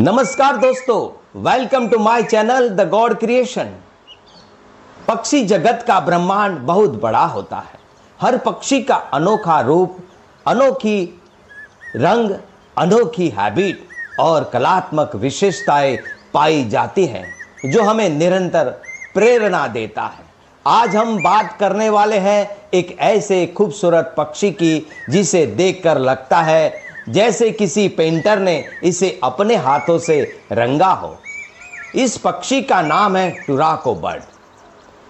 नमस्कार दोस्तों, welcome to my channel the god creation. पक्षी जगत का ब्रह्मांड बहुत बड़ा होता है। हर पक्षी का अनोखा रूप, अनोखी रंग, अनोखी हैबिट और कलात्मक विशेषताएं पाई जाती हैं जो हमें निरंतर प्रेरणा देता है। आज हम बात करने वाले हैं एक ऐसे खूबसूरत पक्षी की जिसे देखकर लगता है जैसे किसी पेंटर ने इसे अपने हाथों से रंगा हो। इस पक्षी का नाम है टुराको बर्ड।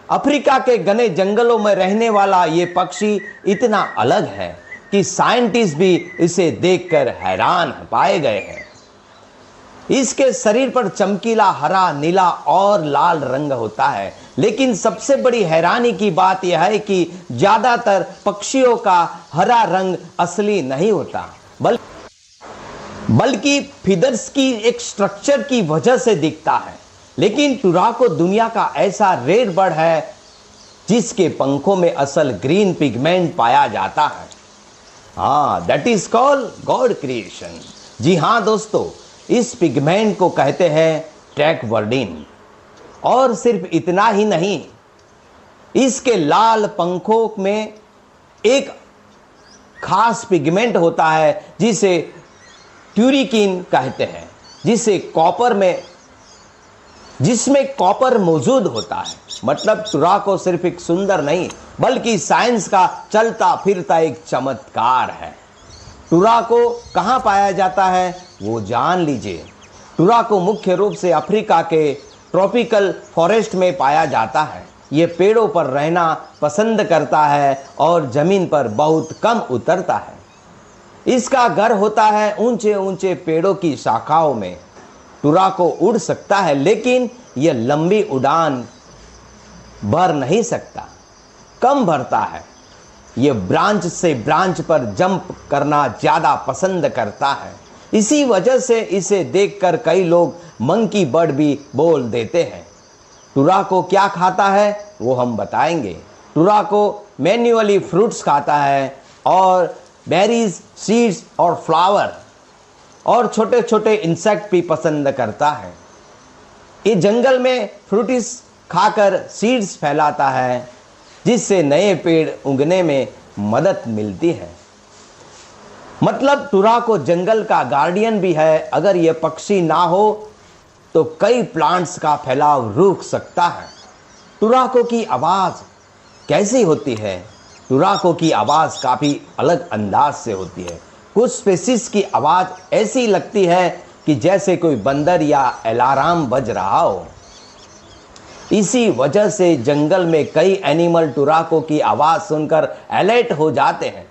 अफ्रीका के घने जंगलों में रहने वाला ये पक्षी इतना अलग है कि साइंटिस्ट भी इसे देखकर हैरान पाए गए हैं। इसके शरीर पर चमकीला हरा, नीला और लाल रंग होता है, लेकिन सबसे बड़ी हैरानी की बात यह है कि ज्यादातर पक्षियों का हरा रंग असली नहीं होता, बल्कि फीदर्स की एक स्ट्रक्चर की वजह से दिखता है। लेकिन टुराको दुनिया का ऐसा रेयर बर्ड है जिसके पंखों में असल ग्रीन पिगमेंट पाया जाता है। That is called God creation. जी हाँ दोस्तों, इस पिगमेंट को कहते हैं ट्रैकवर्डिन। और सिर्फ इतना ही नहीं, इसके लाल पंखों में एक खास पिगमेंट होता है जिसे ट्यूरिकिन कहते हैं, जिसमें कॉपर मौजूद होता है। मतलब टुराको सिर्फ एक सुंदर नहीं बल्कि साइंस का चलता फिरता एक चमत्कार है। टुराको कहाँ पाया जाता है वो जान लीजिए। टुराको मुख्य रूप से अफ्रीका के ट्रॉपिकल फॉरेस्ट में पाया जाता है। ये पेड़ों पर रहना पसंद करता है और जमीन पर बहुत कम उतरता है। इसका घर होता है ऊंचे ऊंचे पेड़ों की शाखाओं में। टुराको उड़ सकता है, लेकिन यह लंबी उड़ान भर नहीं सकता, कम भरता है। यह ब्रांच से ब्रांच पर जंप करना ज़्यादा पसंद करता है। इसी वजह से इसे देखकर कई लोग मंकी बर्ड भी बोल देते हैं। टुराको क्या खाता है वो हम बताएंगे। टुराको मैन्युअली फ्रूट्स खाता है और बेरीज, सीड्स और फ्लावर और छोटे छोटे इंसेक्ट भी पसंद करता है। ये जंगल में फ्रूटिस खाकर सीड्स फैलाता है, जिससे नए पेड़ उगने में मदद मिलती है। मतलब टुराको जंगल का गार्डियन भी है। अगर यह पक्षी ना हो तो कई प्लांट्स का फैलाव रुक सकता है। टुराको की आवाज़ कैसी होती है? टुराको की आवाज़ काफ़ी अलग अंदाज से होती है। कुछ स्पीशीज की आवाज़ ऐसी लगती है कि जैसे कोई बंदर या अलार्म बज रहा हो। इसी वजह से जंगल में कई एनिमल टुराको की आवाज़ सुनकर अलर्ट हो जाते हैं।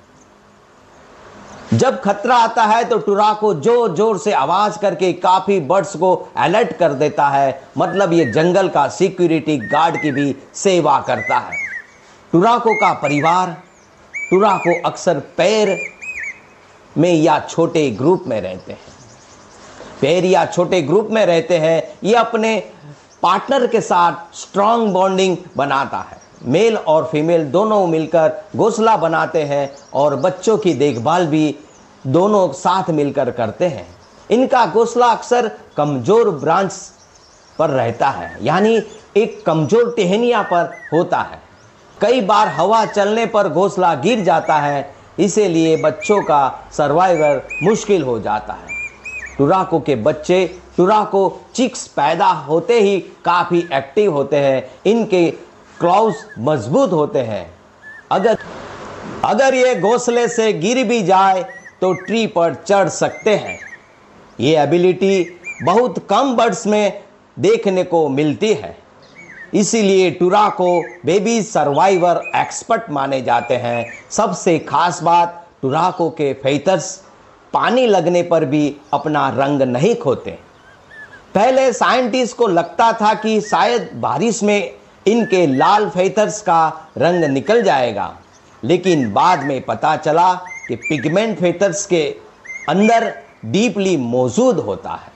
जब खतरा आता है तो टुराको जोर जोर से आवाज़ करके काफ़ी बर्ड्स को अलर्ट कर देता है। मतलब ये जंगल का सिक्योरिटी गार्ड की भी सेवा करता है। टुराको का परिवार। टुराको अक्सर पैर में या छोटे ग्रुप में रहते हैं। पैर या छोटे ग्रुप में रहते हैं। ये अपने पार्टनर के साथ स्ट्रॉन्ग बॉन्डिंग बनाता है। मेल और फीमेल दोनों मिलकर घोंसला बनाते हैं और बच्चों की देखभाल भी दोनों साथ मिलकर करते हैं। इनका घोंसला अक्सर कमजोर ब्रांच पर रहता है, यानी एक कमजोर टहनिया पर होता है। कई बार हवा चलने पर घोंसला गिर जाता है, इसीलिए बच्चों का सर्वाइवल मुश्किल हो जाता है। टुराको के बच्चे, टुराको चिक्स पैदा होते ही काफ़ी एक्टिव होते हैं। इनके क्लॉज मजबूत होते हैं। अगर ये घोंसले से गिर भी जाए तो ट्री पर चढ़ सकते हैं। ये एबिलिटी बहुत कम बर्ड्स में देखने को मिलती है। इसीलिए टुराको बेबी सर्वाइवर एक्सपर्ट माने जाते हैं। सबसे खास बात, टुराको के फीदर्स पानी लगने पर भी अपना रंग नहीं खोते। पहले साइंटिस्ट को लगता था कि शायद बारिश में इनके लाल फीदर्स का रंग निकल जाएगा, लेकिन बाद में पता चला कि पिगमेंट फीदर्स के अंदर डीपली मौजूद होता है।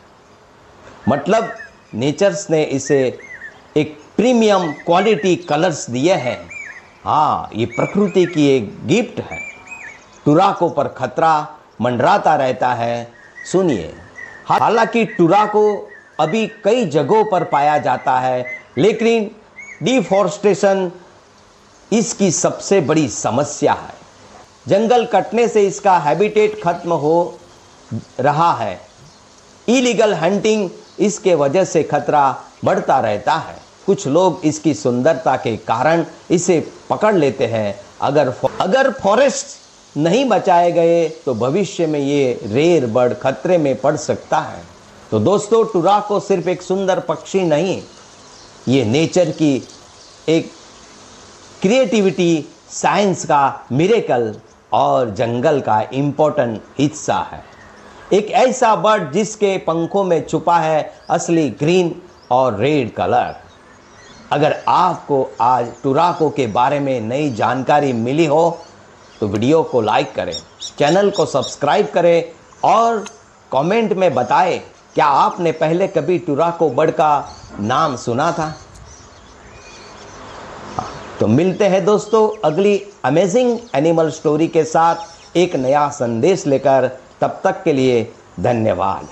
मतलब नेचर्स ने इसे एक प्रीमियम क्वालिटी कलर्स दिए हैं। ये प्रकृति की एक गिफ्ट है। टुराको पर खतरा मंडराता रहता है। सुनिए, हालांकि टुराको अभी कई जगहों पर पाया जाता है, लेकिन डिफॉरेस्टेशन इसकी सबसे बड़ी समस्या है। जंगल कटने से इसका हैबिटेट खत्म हो रहा है। इलीगल हंटिंग इसके वजह से खतरा बढ़ता रहता है। कुछ लोग इसकी सुंदरता के कारण इसे पकड़ लेते हैं। अगर फॉरेस्ट नहीं बचाए गए तो भविष्य में ये रेयर बर्ड खतरे में पड़ सकता है। तो दोस्तों, टुराको सिर्फ एक सुंदर पक्षी नहीं, ये नेचर की एक क्रिएटिविटी, साइंस का मिरेकल और जंगल का इम्पोर्टेंट हिस्सा है। एक ऐसा बर्ड जिसके पंखों में छुपा है असली ग्रीन और रेड कलर। अगर आपको आज टुराको के बारे में नई जानकारी मिली हो तो वीडियो को लाइक करें, चैनल को सब्सक्राइब करें और कमेंट में बताएं क्या आपने पहले कभी टुराको बर्ड का नाम सुना था। तो मिलते हैं दोस्तों अगली अमेजिंग एनिमल स्टोरी के साथ एक नया संदेश लेकर। तब तक के लिए धन्यवाद।